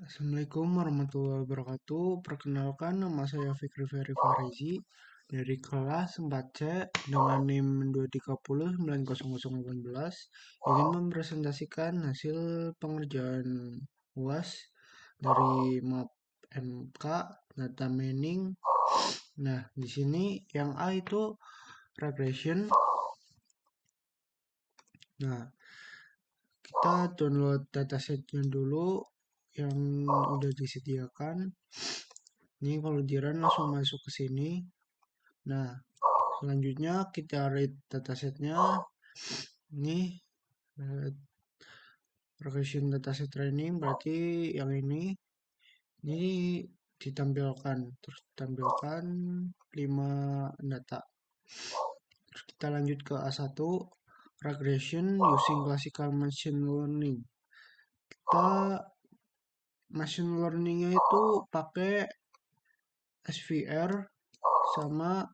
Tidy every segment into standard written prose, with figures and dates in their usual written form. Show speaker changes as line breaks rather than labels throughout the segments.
Assalamualaikum warahmatullahi wabarakatuh. Perkenalkan, nama saya Fikri Ferry Farizi dari kelas 4C dengan NIM 2309018 ingin mempresentasikan hasil pengerjaan UAS dari map MK data mining. Nah, di sini yang A itu regression. Nah, kita download datasetnya dulu yang udah disediakan. Ini kalau di run langsung masuk ke sini. Nah, selanjutnya kita read datasetnya. Ini eh, regression dataset training berarti yang ini ditampilkan, terus ditampilkan 5 data. Terus kita lanjut ke A1, regression using classical machine learning. Kita machine learningnya itu pakai SVR sama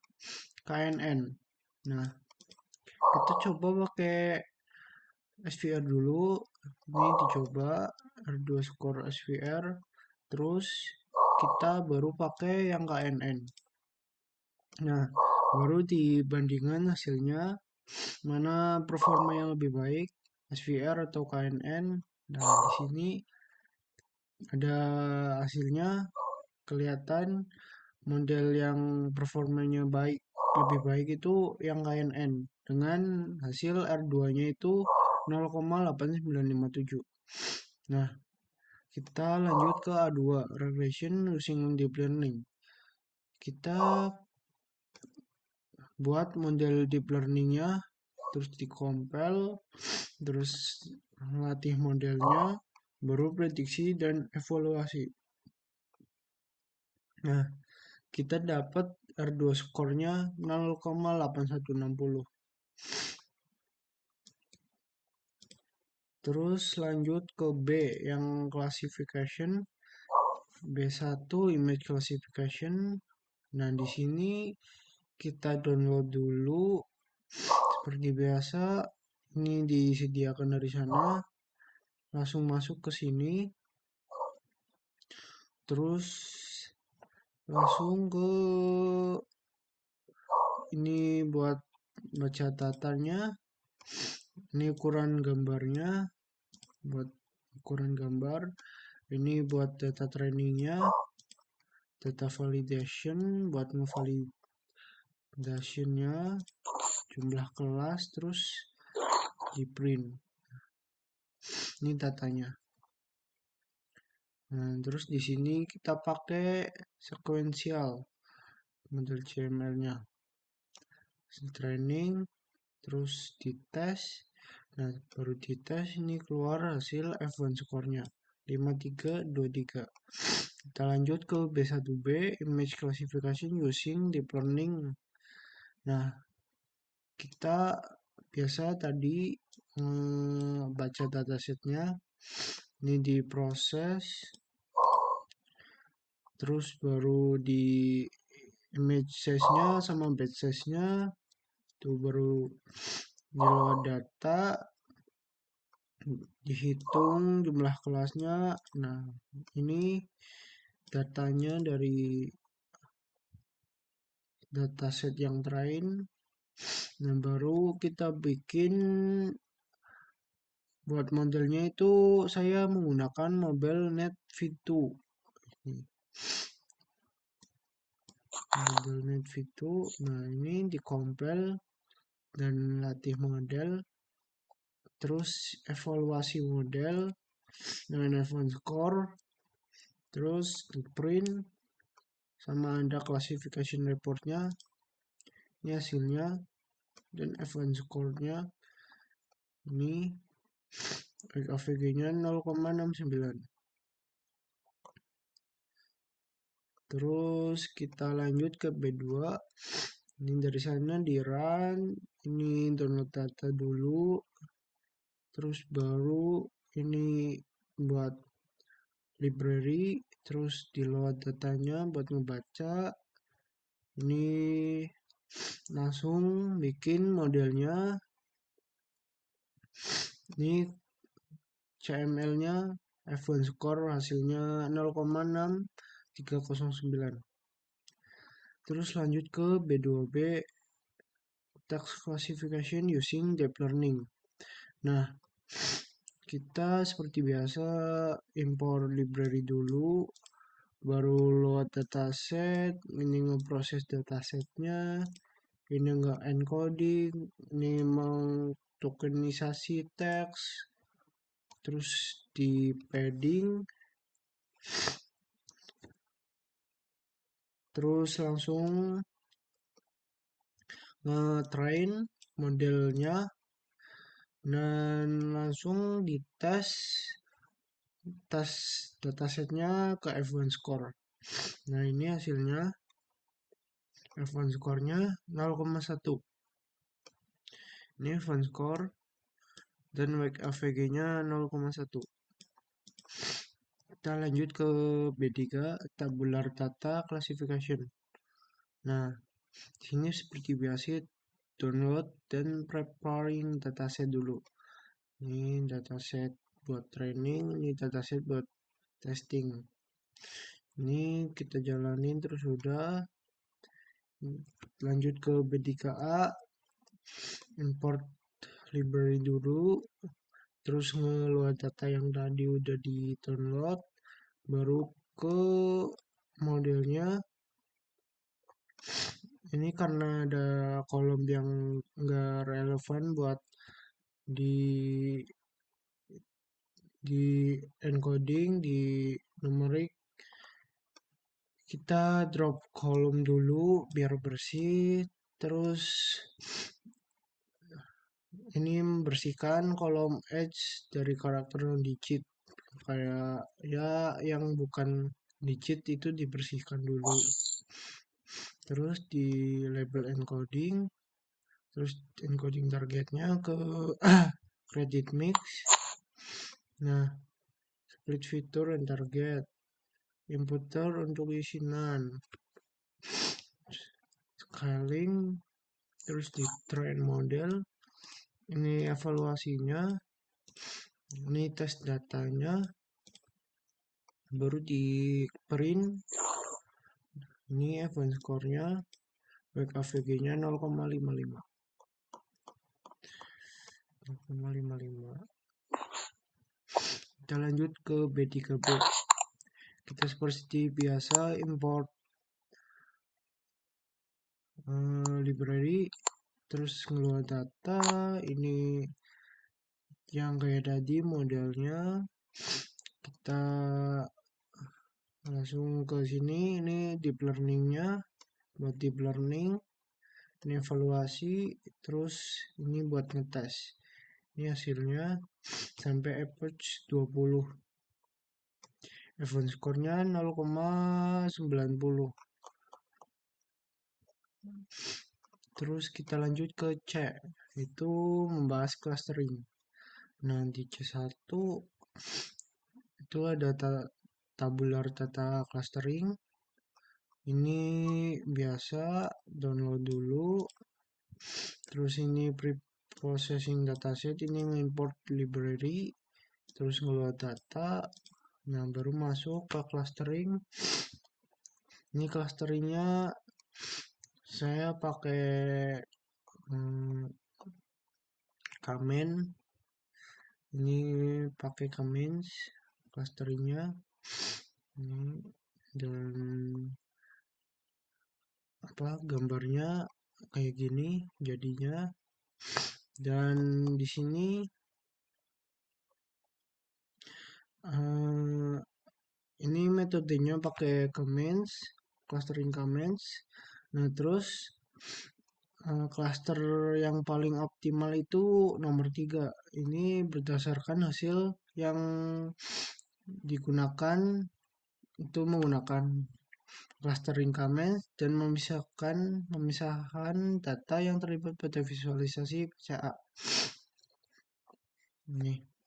KNN. Nah, kita coba pakai SVR dulu. Ini dicoba R2 score SVR. Terus kita baru pakai yang KNN. Nah, baru dibandingkan hasilnya mana performa yang lebih baik, SVR atau KNN. Nah, di sini ada hasilnya, kelihatan model yang performanya lebih baik itu yang KNN dengan hasil R2-nya itu 0,8957. Nah, kita lanjut ke A2, regression using deep learning. Kita buat model deep learning-nya, terus dikompil, terus melatih modelnya, baru prediksi dan evaluasi. Nah, kita dapat R2 skornya 0,8160. Terus lanjut ke B yang classification. B1 image classification. Nah, di sini kita download dulu seperti biasa. Ini disediakan dari sana. Langsung masuk ke sini. Terus langsung ke ini buat baca datanya. Ini ukuran gambarnya buat ukuran gambar. Ini buat data trainingnya, data validation buat ngevalidasinya, jumlah kelas, terus di print. Ini datanya. Nah, terus di sini kita pakai sequential model CML-nya. Training, terus dites. Nah, baru dites ini keluar hasil F1 skornya 5323. Kita lanjut ke B1B, image classification using deep learning. Nah, kita biasa tadi baca datasetnya, ini diproses, terus baru di image size-nya sama batch size-nya, itu baru di load data, dihitung jumlah kelasnya. Nah, ini datanya dari dataset yang train. Nah, baru kita bikin buat modelnya itu saya menggunakan model NetV2. Model NetV2. Nah, ini dikompil dan latih model. Terus evaluasi model dengan F1 score. Terus di print sama ada classification reportnya. Ini hasilnya dan F1 score-nya. Ini AVG-nya 0,69. Terus kita lanjut ke B2. Ini dari sana di run. Ini download data dulu. Terus baru ini buat library. Terus di load datanya buat ngebaca. Ini langsung bikin modelnya. Ini CML-nya F1 score hasilnya 0,6309. Terus lanjut ke B2B, text classification using deep learning. Nah, kita seperti biasa import library dulu, baru load dataset, ini ngeproses datasetnya, ini nggak encoding, ini mengtokenisasi teks, terus di padding, terus langsung nge-train modelnya dan langsung dites tes datasetnya ke F1 score. Nah, ini hasilnya F1 score-nya 0,1. Ini F1 score dan wake AVG-nya 0,1. Kita lanjut ke B3, tabular data classification. Nah, sini seperti biasa download dan preparing dataset dulu. Ini dataset buat training, ini dataset buat testing. Ini kita jalanin terus udah. Lanjut ke B3A, import library dulu, terus ngeload data yang tadi udah di download, baru ke modelnya. Ini karena ada kolom yang nggak relevan buat di di encoding, di numerik, kita drop kolom dulu biar bersih. Terus ini membersihkan kolom edge dari karakter non digit, kayak ya yang bukan digit itu dibersihkan dulu. Terus di label encoding, terus encoding targetnya ke credit mix. Nah, split fitur dan target, inputer untuk isi none, scaling, terus di train model. Ini evaluasinya, ini tes datanya, baru di print. Ini F1 score-nya, wake AVG-nya 0,55. Kita lanjut ke B3B. Kita seperti biasa import library, terus ngeluar data. Ini yang kayak tadi modelnya. Kita langsung ke sini. Ini deep learning-nya, buat deep learning. Ini evaluasi, terus ini buat ngetes. Ini hasilnya sampai average 20. F1 score-nya 0,90. Terus kita lanjut ke C, itu membahas clustering. Nah, di C1 itu ada tabular data clustering. Ini biasa download dulu. Terus ini pre-processing dataset, ini import library, terus ngeload data. Nah, baru masuk ke clustering. Ini clusteringnya saya pakai Kamen. Ini pakai Kamens clusteringnya. Dan gambarnya kayak gini jadinya. Dan di sini ini metodenya pakai Kamens, clustering Kamens. Nah, terus cluster yang paling optimal itu nomor 3. Ini berdasarkan hasil yang digunakan, itu menggunakan clustering Kamens dan memisahkan data yang terlibat pada visualisasi PCA. Ini.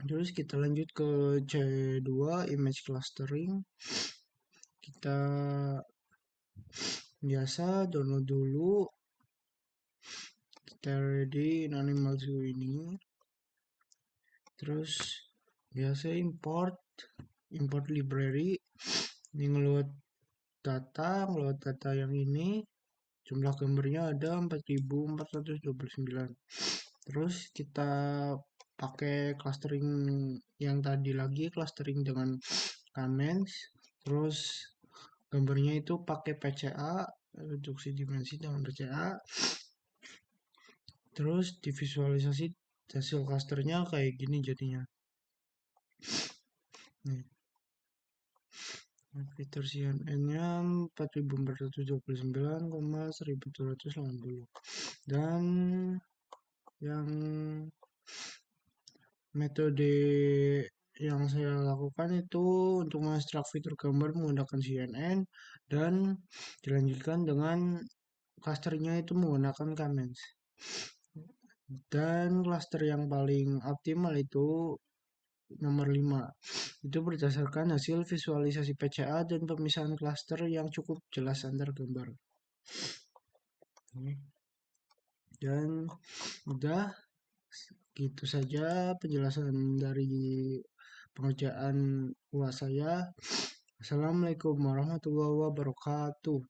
Terus kita lanjut ke C2, image clustering. Kita biasa download dulu already in animal zoo ini. Terus biasa import library, ini ngeload data yang ini, jumlah gambarnya ada 4429. Terus kita pakai clustering yang tadi lagi, clustering dengan comments. Terus gambarnya itu pakai PCA, reduksi dimensi dengan PCA. Terus divisualisasi hasil clusternya kayak gini jadinya. Nih. Fitur CNN-nya 4429,1280. Dan yang metode yang saya lakukan itu untuk mengekstrak fitur gambar menggunakan CNN dan dilanjutkan dengan clusternya itu menggunakan comments. Dan cluster yang paling optimal itu nomor 5. Itu berdasarkan hasil visualisasi PCA dan pemisahan cluster yang cukup jelas antar gambar. Dan udah gitu saja penjelasan dari pengerjaan UAS saya. Assalamualaikum warahmatullahi wabarakatuh.